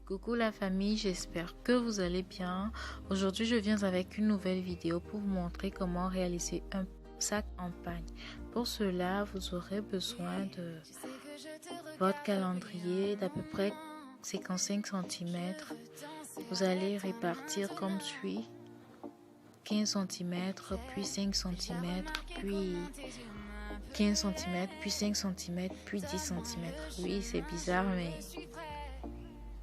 Coucou la famille, j'espère que vous allez bien. Aujourd'hui, je viens avec une nouvelle vidéo pour vous montrer comment réaliser un sac en pagne. Pour cela, vous aurez besoin de votre calendrier d'à peu près 55 cm. Vous allez répartir comme suit: 15 cm, puis 5 cm, puis 15 cm, puis 5 cm, puis 10 cm. Oui, c'est bizarre, mais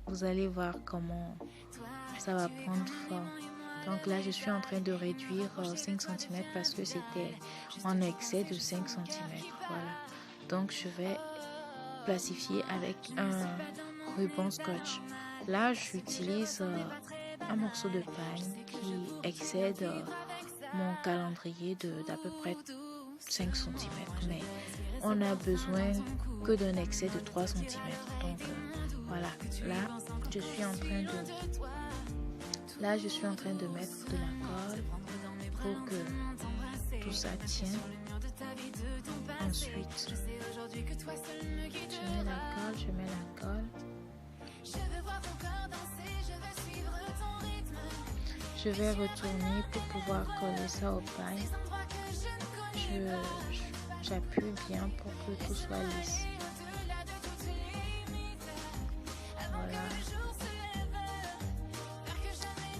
vous allez voir comment ça va prendre forme. Donc là, je suis en train de réduire 5 cm parce que c'était en excès de 5 cm. Voilà. Donc, je vais plastifier avec un ruban scotch. Là, j'utilise un morceau de pagne qui excède mon calendrier d'à peu près 5 cm. Mais on a besoin que d'un excès de 3 cm. Donc, voilà. Là, je suis en train de mettre de la colle pour que tout ça tienne. Ensuite, je mets la colle. Je vais retourner pour pouvoir coller ça au paille. J'appuie bien pour que tout soit lisse. Voilà.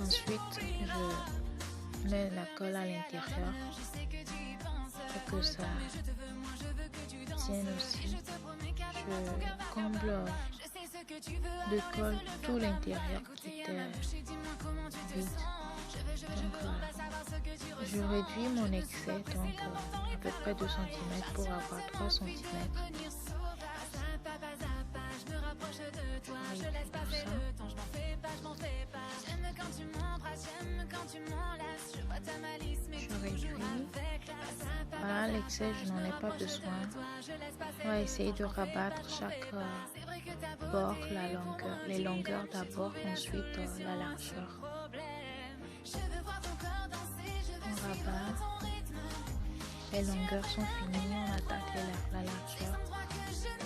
Ensuite, je mets la colle à l'intérieur pour que ça tienne aussi. Je comble de colle tout l'intérieur qui était vide. Donc, je réduis mon excès, donc à peu près 2 cm pour avoir 3 cm. Je réduis. Voilà, l'excès, je n'en ai pas besoin. On va essayer de rabattre chaque bord, les longueurs d'abord, ensuite la largeur. On rabat. Les longueurs sont finies, on attaque la largeur.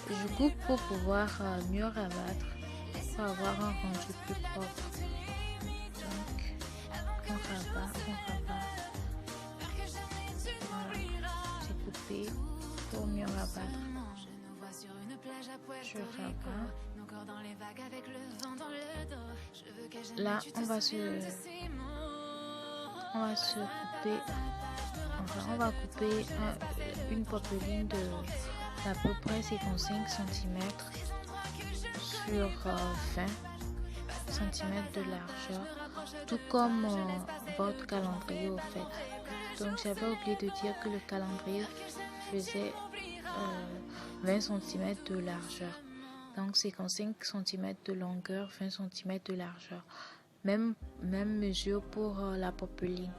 Je coupe pour pouvoir mieux rabattre, pour avoir un rendu plus propre. Donc, on rabat. Voilà, j'ai coupé pour mieux rabattre. Je rabats. Là, on va couper une popeline d'à peu près 55 cm sur 20 cm de largeur, tout comme votre calendrier au fait. Donc j'avais oublié de dire que le calendrier faisait 20 cm de largeur. Donc 55 cm de longueur, 20 cm de largeur. Même mesure pour la popeline.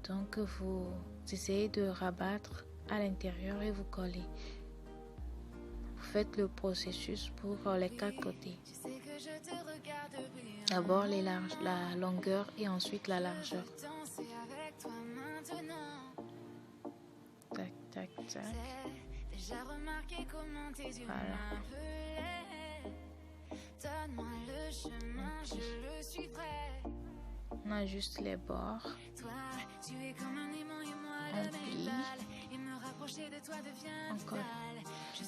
Donc vous essayez de rabattre à l'intérieur et vous collez. Vous faites le processus pour les 4 côtés. D'abord la longueur et ensuite la largeur. Tac, tac, tac. Voilà. On ajuste les bords. On plie. Encore.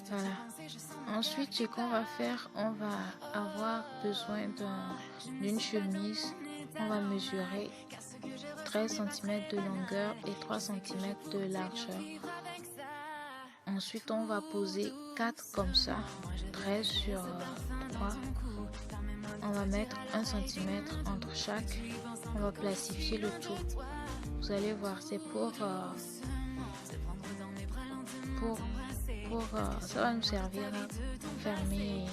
Voilà. Ensuite, ce qu'on va faire, on va avoir besoin d'une chemise. On va mesurer 13 cm de longueur et 3 cm de largeur. Ensuite, on va poser 4 comme ça, 13 sur 3. On va mettre 1 cm entre chaque. On va plastifier le tout. Vous allez voir, c'est pour ça va nous servir à fermer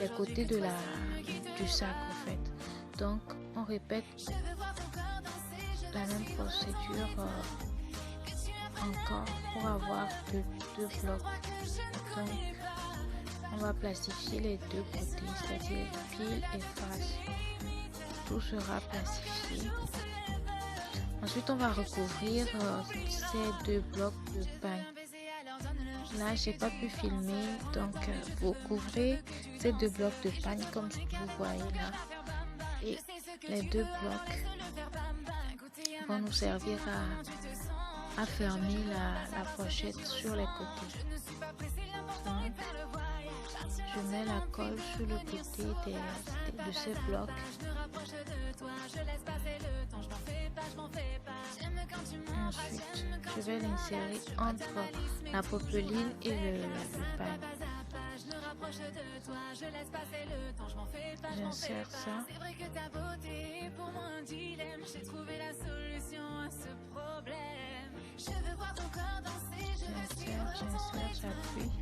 les côtés du sac en fait. Donc, on répète la même procédure encore pour avoir deux blocs. Donc, on va plastifier les deux côtés, c'est-à-dire pile et face. Tout sera plastifié. Ensuite, on va recouvrir ces 2 blocs de pain. Là, j'ai pas pu filmer, donc vous couvrez ces 2 blocs de pain comme vous voyez là. Et les deux blocs vont nous servir à fermer la pochette sur les côtés. Donc, je mets la colle sur le côté de ces blocs. Ensuite, je vais l'insérer entre la popeline et le pain. J'insère ça. J'insère, j'appuie.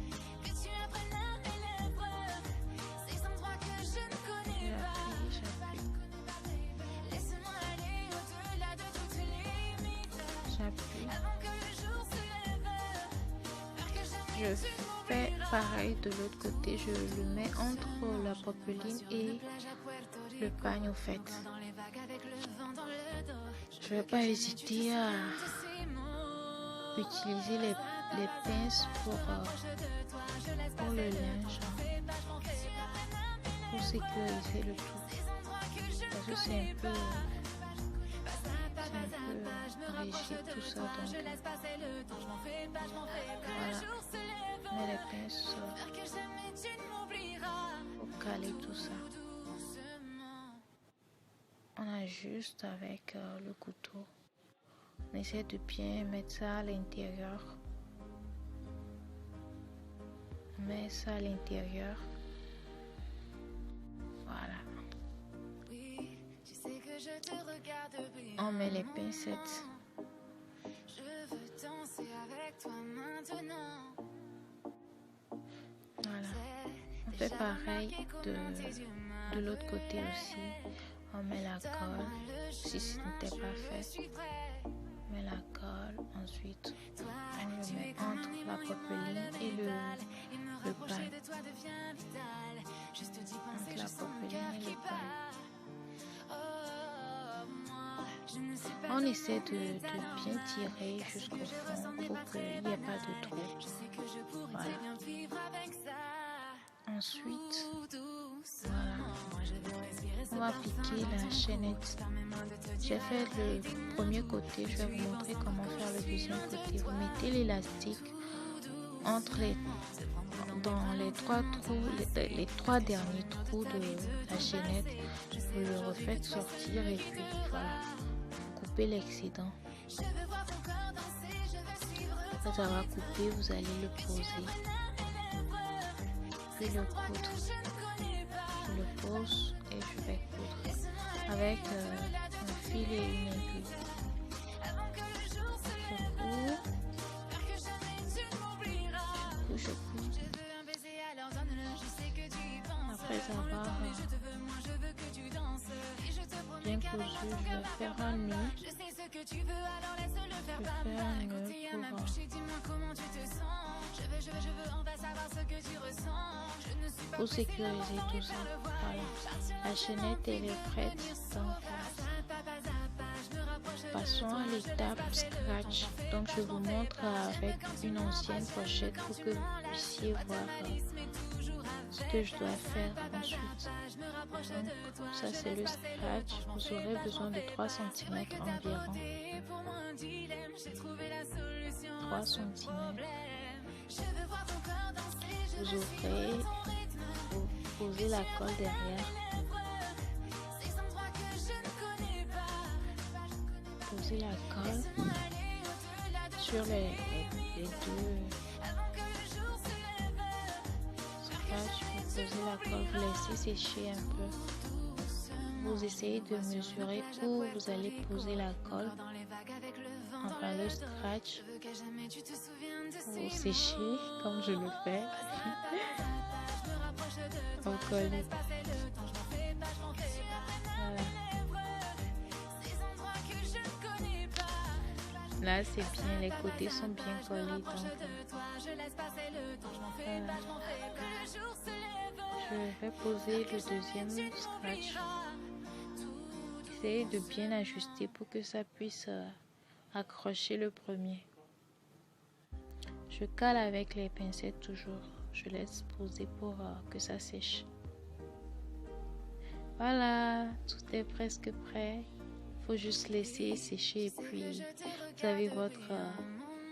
Je fais pareil de l'autre côté, je le mets entre la popeline et le pain au fait. Je ne vais pas hésiter à utiliser les pinces pour le linge, pour sécuriser le tout. Parce que c'est un peu rigide tout ça, donc voilà, mais les pinces pour caler tout ça. On ajuste avec le couteau. On essaie de bien mettre ça à l'intérieur. On met ça à l'intérieur. Voilà. On met les pincettes. Voilà. On fait pareil de l'autre côté aussi. On met la colle. Si ce n'était pas fait, on met la colle. Ensuite, on le met entre la popeline et le pain. Entre la popeline et le pain. On essaie de bien tirer jusqu'au fond pour qu'il n'y ait pas de trou. Voilà. Ensuite, voilà, on va appliquer la chaînette. J'ai fait le premier côté, je vais vous montrer comment faire le deuxième côté. Vous mettez l'élastique dans les trois derniers trous de la chaînette. Vous le refaites sortir et puis voilà, coupez l'excédent. Après avoir coupé, vous allez le poser, puis le coudre. Je le pose et je vais coudre avec un fil et une aiguille. Je couds. Après avoir bien cousu, je vais faire un nœud. Je fais un nœud pour sécuriser tout ça. Voilà. La chaînette elle est prête. Donc, passons à l'étape scratch. Donc je vous montre avec une ancienne pochette pour que vous puissiez voir ce que je dois faire ensuite. Donc, ça c'est le scratch. Vous aurez besoin de 3 cm environ. 3 cm. Vous ouvrez, vous posez la colle derrière. Posez la colle sur les deux scratch. Vous posez la colle, vous laissez sécher un peu. Vous essayez de mesurer où vous allez poser la colle. Enfin le scratch. Vous séchez comme je le fais. Vous collez. Voilà. Là c'est bien, les côtés sont bien collés. Donc, je vais poser le deuxième scratch. Essayez de bien ajuster pour que ça puisse accrocher le premier. Je cale avec les pincettes toujours. Je laisse poser pour que ça sèche. Voilà, tout est presque prêt. Faut juste laisser sécher et puis vous avez votre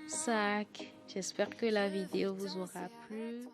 sac. J'espère que la vidéo vous aura plu.